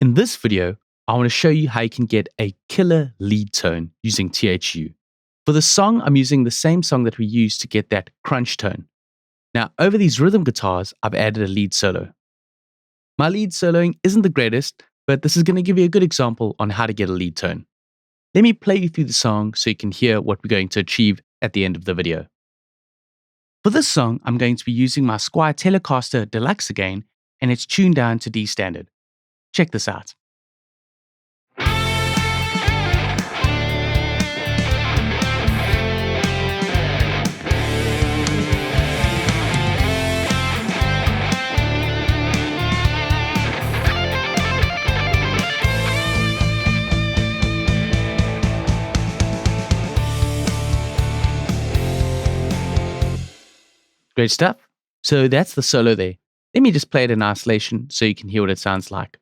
In this video, I want to show you how you can get a killer lead tone using TH-U. For the song, I'm using the same song that we used to get that crunch tone. Now, over these rhythm guitars, I've added a lead solo. My lead soloing isn't the greatest, but this is going to give you a good example on how to get a lead tone. Let me play you through the song so you can hear what we're going to achieve at the end of the video. For this song, I'm going to be using my Squier Telecaster Deluxe again, and it's tuned down to D standard. Check this out. Great stuff. So that's the solo there. Let me just play it in isolation so you can hear what it sounds like.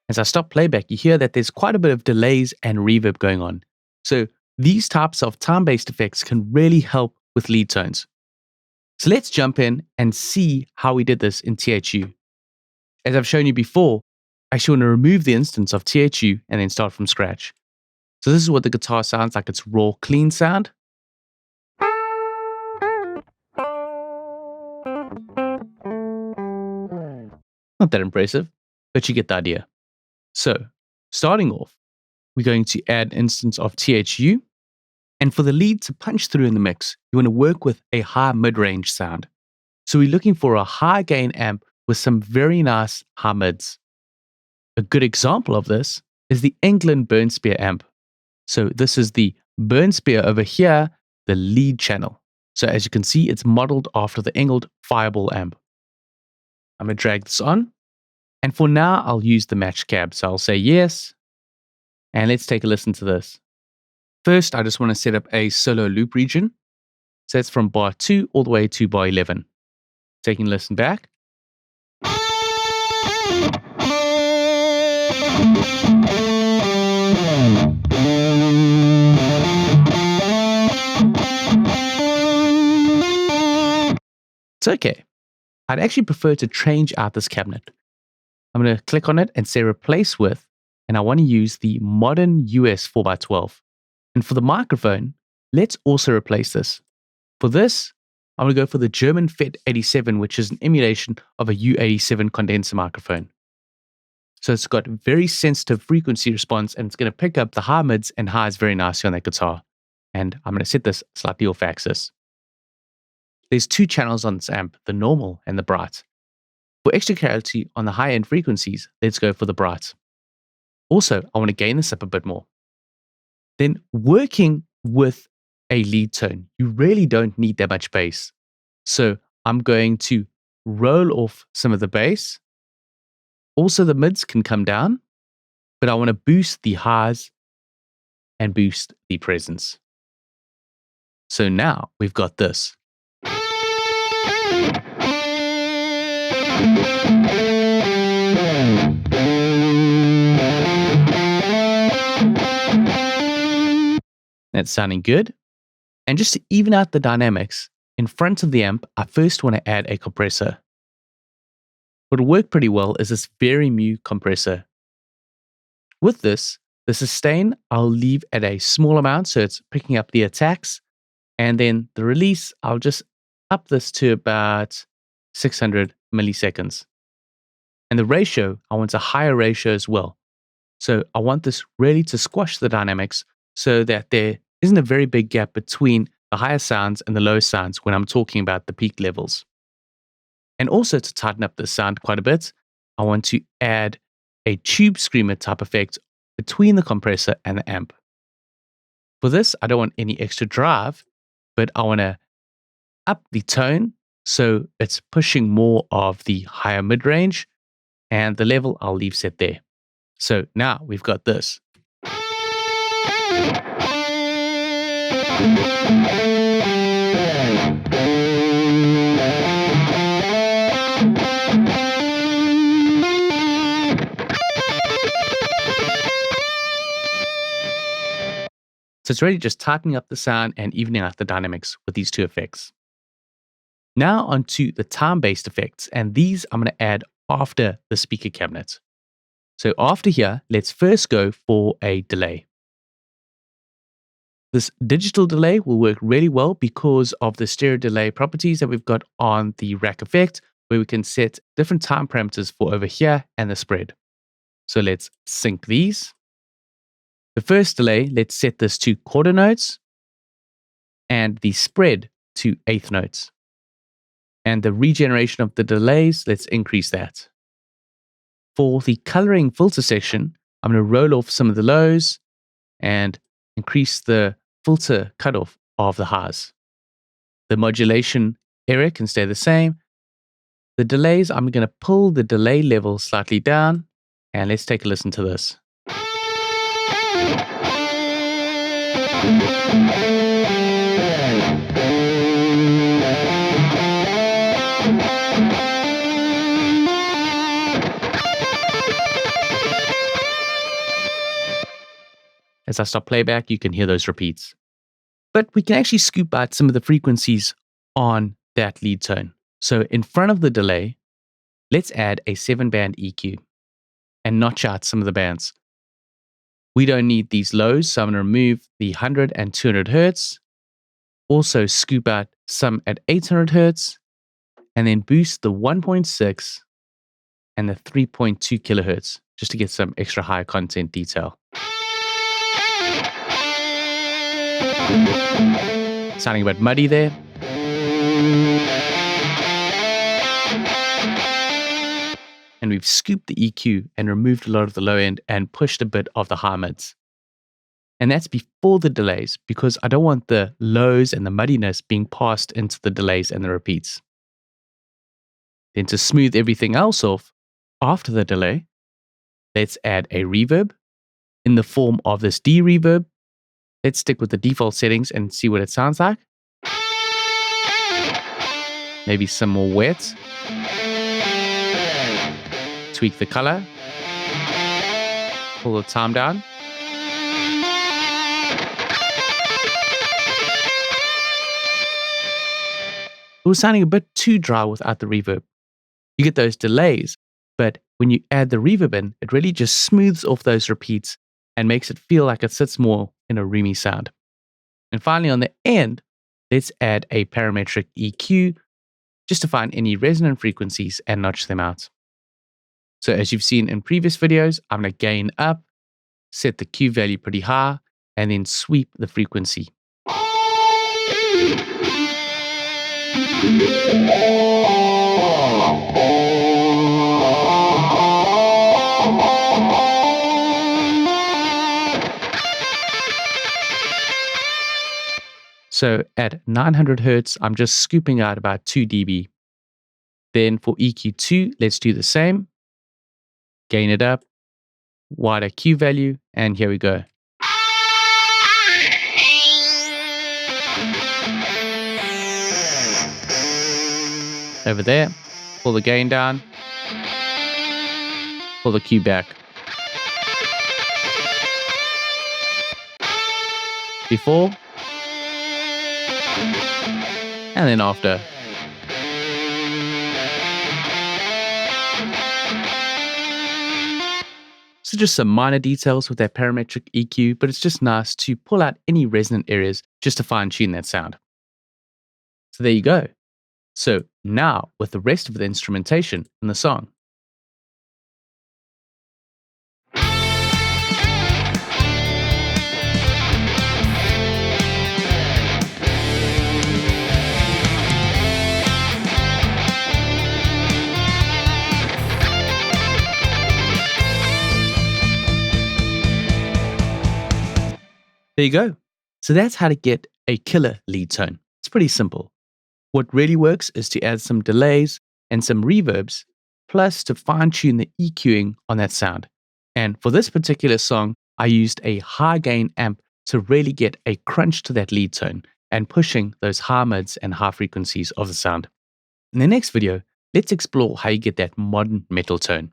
As I stop playback, you hear that there's quite a bit of delays and reverb going on. So these types of time-based effects can really help with lead tones. So let's jump in and see how we did this in TH-U. As I've shown you before, I actually want to remove the instance of TH-U and then start from scratch. So this is what the guitar sounds like, it's raw, clean sound. Not that impressive, but you get the idea. So, starting off, we're going to add an instance of TH-U, and for the lead to punch through in the mix, you want to work with a high mid-range sound. So we're looking for a high gain amp with some very nice high mids. A good example of this is the England Burnspear amp. So this is the Burnspear over here, the lead channel. So as you can see, it's modeled after the England Fireball amp. I'm going to drag this on. And for now, I'll use the match cab. So I'll say yes. And let's take a listen to this. First, I just want to set up a solo loop region. So that's from bar 2 all the way to bar 11. Taking a listen back. It's okay. I'd actually prefer to change out this cabinet. I'm going to click on it and say replace with, and I want to use the modern US 4x12. And for the microphone, let's also replace this. For this, I'm going to go for the German FET 87, which is an emulation of a U87 condenser microphone. So it's got very sensitive frequency response, and it's going to pick up the high mids and highs very nicely on that guitar. And I'm going to set this slightly off axis. There's two channels on this amp, the normal and the bright. For extra clarity on the high-end frequencies, let's go for the bright. Also, I want to gain this up a bit more. Then working with a lead tone, you really don't need that much bass. So I'm going to roll off some of the bass. Also, the mids can come down, but I want to boost the highs and boost the presence. So now we've got this. That's sounding good. And just to even out the dynamics, in front of the amp, I first want to add a compressor. What'll work pretty well is this very mute compressor. With this, the sustain I'll leave at a small amount, so it's picking up the attacks. And then the release, I'll just up this to about 600 milliseconds. And the ratio, I want a higher ratio as well. So I want this really to squash the dynamics so that there isn't a very big gap between the higher sounds and the lower sounds when I'm talking about the peak levels. And also to tighten up the sound quite a bit, I want to add a tube screamer type effect between the compressor and the amp. For this, I don't want any extra drive, but I want to up the tone so it's pushing more of the higher mid-range, and the level I'll leave set there. So now we've got this. So it's really just tightening up the sound and evening out the dynamics with these two effects. Now onto the time-based effects, and these I'm going to add after the speaker cabinet. So after here, let's first go for a delay. This digital delay will work really well because of the stereo delay properties that we've got on the rack effect, where we can set different time parameters for over here and the spread. So let's sync these. The first delay, let's set this to quarter notes, and the spread to eighth notes. And the regeneration of the delays, let's increase that. For the coloring filter section, I'm going to roll off some of the lows and increase the filter cutoff of the highs. The modulation area can stay the same. The delays, I'm going to pull the delay level slightly down, and let's take a listen to this. As I stop playback, you can hear those repeats. But we can actually scoop out some of the frequencies on that lead tone. So in front of the delay, let's add a 7-band EQ and notch out some of the bands. We don't need these lows, so I'm going to remove the 100 and 200 Hertz. Also scoop out some at 800 Hertz, and then boost the 1.6 and the 3.2 kilohertz just to get some extra high content detail. Sounding a bit muddy there. And we've scooped the EQ and removed a lot of the low end and pushed a bit of the high mids. And that's before the delays, because I don't want the lows and the muddiness being passed into the delays and the repeats. Then to smooth everything else off, after the delay, let's add a reverb in the form of this D reverb. Let's stick with the default settings and see what it sounds like. Maybe some more wet. Tweak the color. Pull the time down. It was sounding a bit too dry without the reverb. You get those delays, but when you add the reverb in, it really just smooths off those repeats and makes it feel like it sits more in a roomy sound. And finally, on the end, let's add a parametric EQ just to find any resonant frequencies and notch them out. So as you've seen in previous videos, I'm going to gain up, set the Q value pretty high, and then sweep the frequency. So at 900 Hertz, I'm just scooping out about 2 dB. Then for EQ2, let's do the same. Gain it up, wider Q value, and here we go. Over there, pull the gain down, pull the Q back. Before, and then after. So just some minor details with that parametric EQ, but it's just nice to pull out any resonant areas just to fine tune that sound. So there you go. So now with the rest of the instrumentation in the song. There you go. So that's how to get a killer lead tone. It's pretty simple. What really works is to add some delays and some reverbs, plus to fine-tune the EQing on that sound. And for this particular song, I used a high gain amp to really get a crunch to that lead tone and pushing those high mids and high frequencies of the sound. In the next video, let's explore how you get that modern metal tone.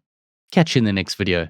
Catch you in the next video.